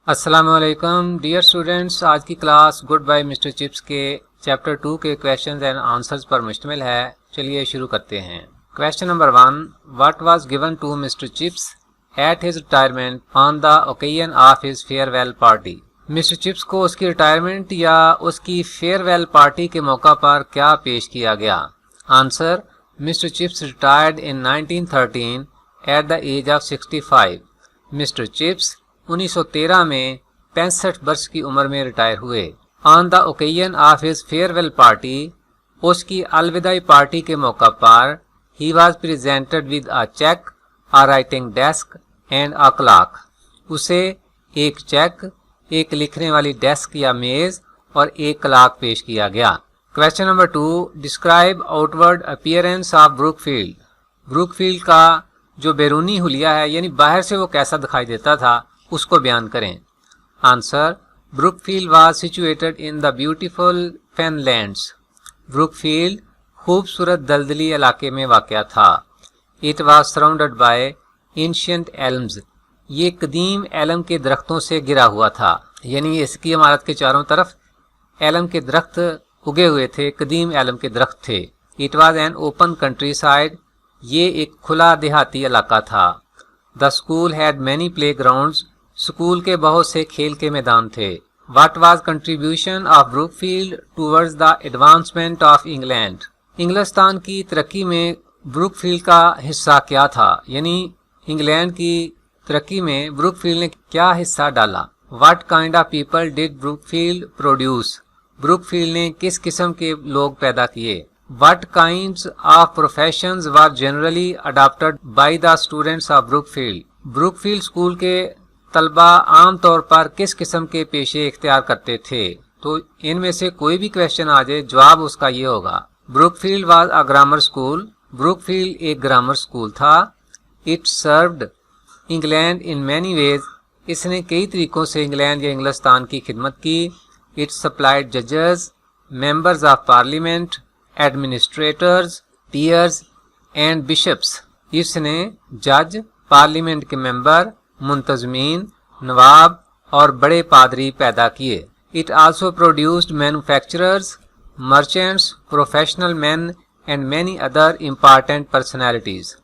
अस्सलाम वालेकुम dear students, आज की class good bye mister Chips के चैप्टर 2 के क्वेश्चंस एंड आंसर्स पर मुश्तमिल है। चलिए शुरू करते हैं। Question number 1, what was given to mister Chips at his retirement on the occasion of his farewell party. Mister Chips को उसकी रिटायरमेंट या उसकी फेयरवेल पार्टी के मौका पर क्या पेश किया गया? Answer, mister Chips retired in 1913 at the age of 65। Mister Chips 1913 में 65 वर्ष की उम्र में रिटायर हुए। On the occasion of his farewell party, उसकी अलविदाई पार्टी के मौका पर, he was presented with a cheque, a writing desk and a clock. उसे एक चेक, एक लिखने वाली डेस्क या मेज और एक क्लॉक पेश किया गया। Question number 2, describe outward appearance of Brookfield. Brookfield का जो बैरूनी हुलिया है, यानी बाहर से वो कैसा दिखाई देता था, उसको बयान करें। Answer, Brookfield was situated in the beautiful Fenlands. Brookfield खूबसूरत दलदली इलाके में वाक़या था। It was surrounded by ancient elms. ये कदीम एलम के दरख्तों से घिरा हुआ था, यानी इसकी इमारत के चारों तरफ एलम के दरख्त उगे हुए थे, कदीम एलम के दरख्त थे। It was an open countryside. ये एक खुला देहाती इलाका था। The school had many playgrounds. School के बहुत से खेल के मैदान थे। What was contribution of Brookfield towards the advancement of England. इंग्लिस्तान की तरक्की में ब्रुकफील्ड का हिस्सा क्या था, यानी इंग्लैंड की तरक्की में ब्रुकफील्ड ने क्या हिस्सा डाला। What kind of people did Brookfield produce. Brookfield ने किस किस्म के लोग पैदा किए। What kinds of professions were generally adopted by the students of Brookfield. Brookfield school के तलबा आम तौर पर किस किस्म के पेशे इख्तियार करते थे। तो इनमें से कोई भी क्वेश्चन आ जाए, जवाब उसका ये होगा। Brookfield was a grammar school. Brookfield एक ग्रामर स्कूल था। It served England in many ways. इसने कई तरीकों से इंग्लैंड या इंग्लिस्तान की खिदमत की। इट सप्लाइड जजेस, members of parliament, administrators, peers and bishops. इसने जज, पार्लियामेंट के मेंबर, मुंतजमीन, नवाब और बड़े पादरी पैदा किए। It also produced manufacturers, merchants, professional man and many other important personalities.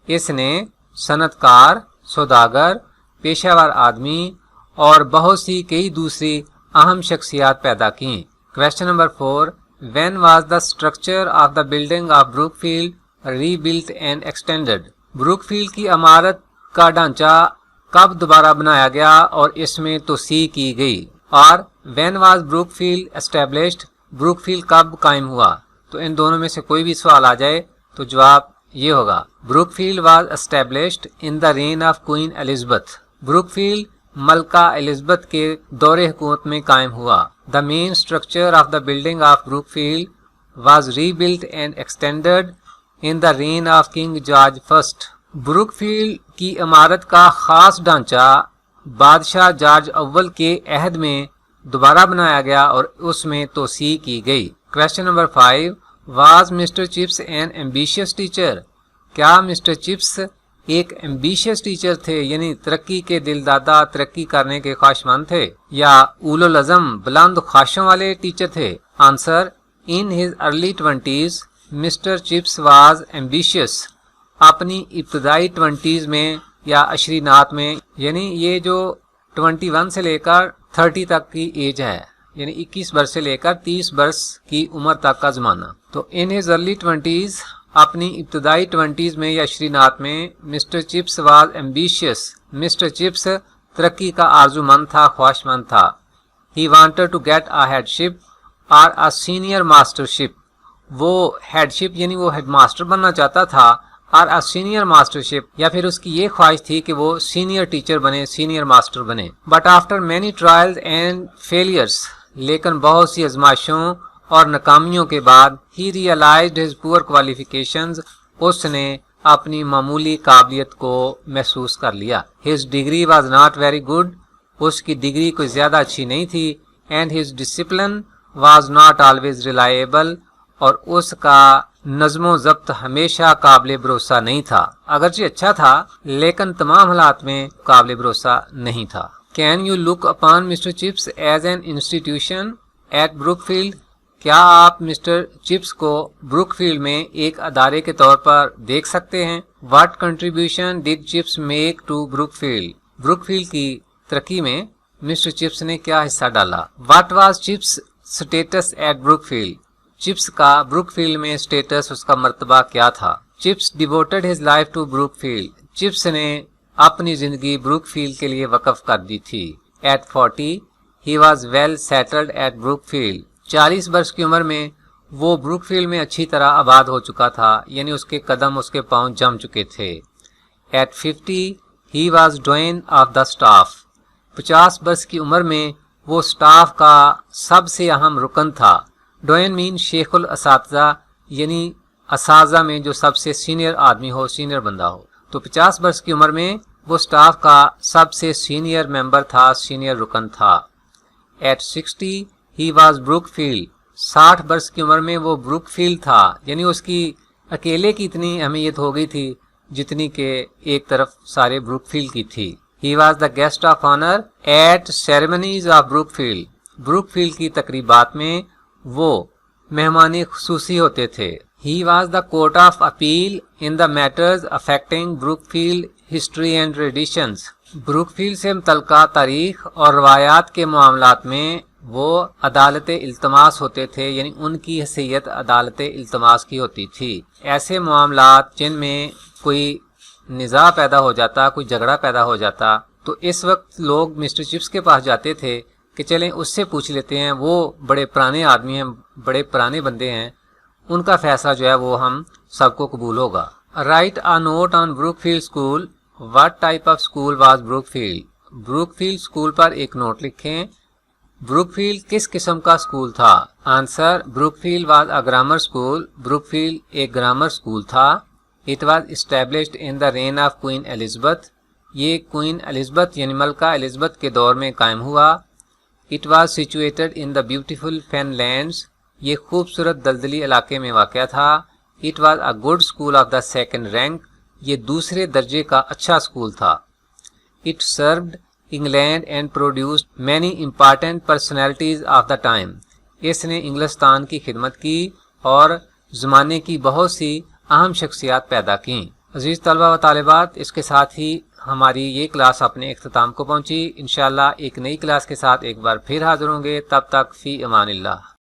इसने सनतकार, सौदागर, पेशावर आदमी और बहुत सी कई दूसरी अहम शख्सियात पैदा की। Question number 4, when was the structure of the building of Brookfield rebuilt and extended. Brookfield की इमारत का ढांचा कब दोबारा बनाया गया और इसमें तोसी की गई। और when was Brookfield established, Brookfield कब कायम हुआ। तो इन दोनों में से कोई भी सवाल आ जाए तो जवाब ये होगा। Brookfield was established in the rain of queen Elizabeth. Brookfield मलका एलिजाबेथ के दौरे हुकूमत में कायम हुआ। The main structure of the building of Brookfield was rebuilt and extended in the rain of king George first. Brookfield की इमारत का खास ढांचा बादशाह जॉर्ज अव्वल के अहद में दोबारा बनाया गया और उसमें तोसी की गई। Question number 5, was mister chips N ambitious teacher. क्या मिस्टर चिप्स एक एम्बिशियस टीचर थे, यानी तरक्की के दिलदादा, तरक्की करने के ख्वाहिशमंद थे, या उलुल अज़म, बुलंद ख्वाहिशों वाले टीचर थे। Answer, in his early 20s mister Chips was ambitious. अपनी इब्तदाई 20s में या अशरीनात में, यानी ये जो 21 से लेकर 30 तक की एज है, यानी 21 वर्ष से लेकर 30 वर्ष की उम्र तक का ज़माना। तो इन हिज अर्ली 20s, अपनी इब्तदाई 20s में या अशरीनात में, mister Chips was ambitious. Mister Chips तरक्की का आरजूमंद था, ख्वाहिशमंद था। He wanted to get a headship और अ सीनियर मास्टरशिप। वो हेडशिप यानी वो हेड मास्टर बनना चाहता था, और अ सीनियर मास्टरशिप या फिर उसकी ये ख्वाहिश थी कि वो सीनियर टीचर बने, सीनियर मास्टर बने। But after many trials and failures, लेकिन बहुत सी आजमाइशों और नाकामियों के बाद, ही रियलाइज्ड हिज पुअर क्वालिफिकेशंस, उसने अपनी मामूली काबिलियत को महसूस कर लिया। His degree was not very good. उसकी डिग्री कोई ज्यादा अच्छी नहीं थी। And his discipline was not always reliable, और उसका नज़्मो ज़ब्त हमेशा काबिल भरोसा नहीं था। अगरचे अच्छा था लेकिन तमाम हालात में काबिल भरोसा नहीं था। Can you look upon Mr. Chips as an institution at Brookfield? کیا آپ مسٹر چپس کو بروکفیلڈ میں ایک ادارے کے طور پر دیکھ سکتے ہیں؟ What contribution did Chips make to Brookfield? بروکفیلڈ کی ترقی میں مسٹر چپس نے کیا حصہ ڈالا؟ What was Chips' status at Brookfield? Chips کا بروکفیلڈ میں اسٹیٹس، اس کا مرتبہ کیا تھا؟ Chips devoted his life to Brookfield. Chips نے اپنی زندگی بروکفیلڈ کے لیے وقف کر دی تھی. At 40, he was well settled at Brookfield. 40 برس کی عمر میں وہ بروکفیلڈ میں اچھی طرح آباد ہو چکا تھا، یعنی اس کے قدم، اس کے پاؤں جم چکے تھے. At 50, he was dean of the staff. 50 برس کی عمر میں وہ سٹاف کا سب سے اہم رکن تھا. ڈوین مین شیخ الاساتذہ، یعنی اساتذہ میں جو سب سے سینئر آدمی ہو، سینئر بندہ ہو. تو 50 برس کی عمر میں وہ سٹاف کا سب سے سینئر ممبر تھا، سینئر رکن تھا. At 60, he was Brookfield. 60 برس کی عمر میں وہ بروکفیلڈ تھا، یعنی اس کی اکیلے کی اتنی اہمیت ہو گئی تھی جتنی کہ ایک طرف سارے بروکفیلڈ کی تھی. He was the guest of honor at ceremonies of Brookfield. بروکفیلڈ کی تقریبات میں وہ مہمان خصوصی ہوتے تھے. He was the court of appeal in the matters affecting Brookfield history and traditions. بروکفیلڈ سے متعلقہ تاریخ اور روایات کے معاملات میں وہ عدالت التماس ہوتے تھے، یعنی ان کی حیثیت عدالت التماس کی ہوتی تھی. ایسے معاملات جن میں کوئی نزاع پیدا ہو جاتا، کوئی جھگڑا پیدا ہو جاتا، تو اس وقت لوگ مسٹر چپس کے پاس جاتے تھے کہ چلیں اس سے پوچھ لیتے ہیں، وہ بڑے پرانے آدمی ہیں، بڑے پرانے بندے ہیں، ان کا فیصلہ جو ہے وہ ہم سب کو قبول ہوگا. Write a note on Brookfield School. What type of school was Brookfield? Brookfield school پر ایک نوٹ لکھیں. بروکفیلڈ کس قسم کا اسکول تھا؟ Answer: Brookfield was a grammar school. Brookfield ایک گرامر اسکول تھا. It was established in the reign of Queen Elizabeth. یہ کوئین الزبتھ یعنی ملکہ الزبتھ کے دور میں قائم ہوا. It was situated in the beautiful Fenlands. یہ خوبصورت دلدلی علاقے میں واقع تھا. It was a good school of the second rank. یہ دوسرے درجے کا اچھا اسکول تھا. It served England and produced many important personalities of the time. اس نے انگلستان کی خدمت کی اور زمانے کی بہت سی اہم شخصیات پیدا کیں. عزیز طلبہ و طالبات، اس کے ساتھ ہی ہماری یہ کلاس اپنے اختتام کو پہنچی. انشاءاللہ ایک نئی کلاس کے ساتھ ایک بار پھر حاضر ہوں گے. تب تک فی امان اللہ.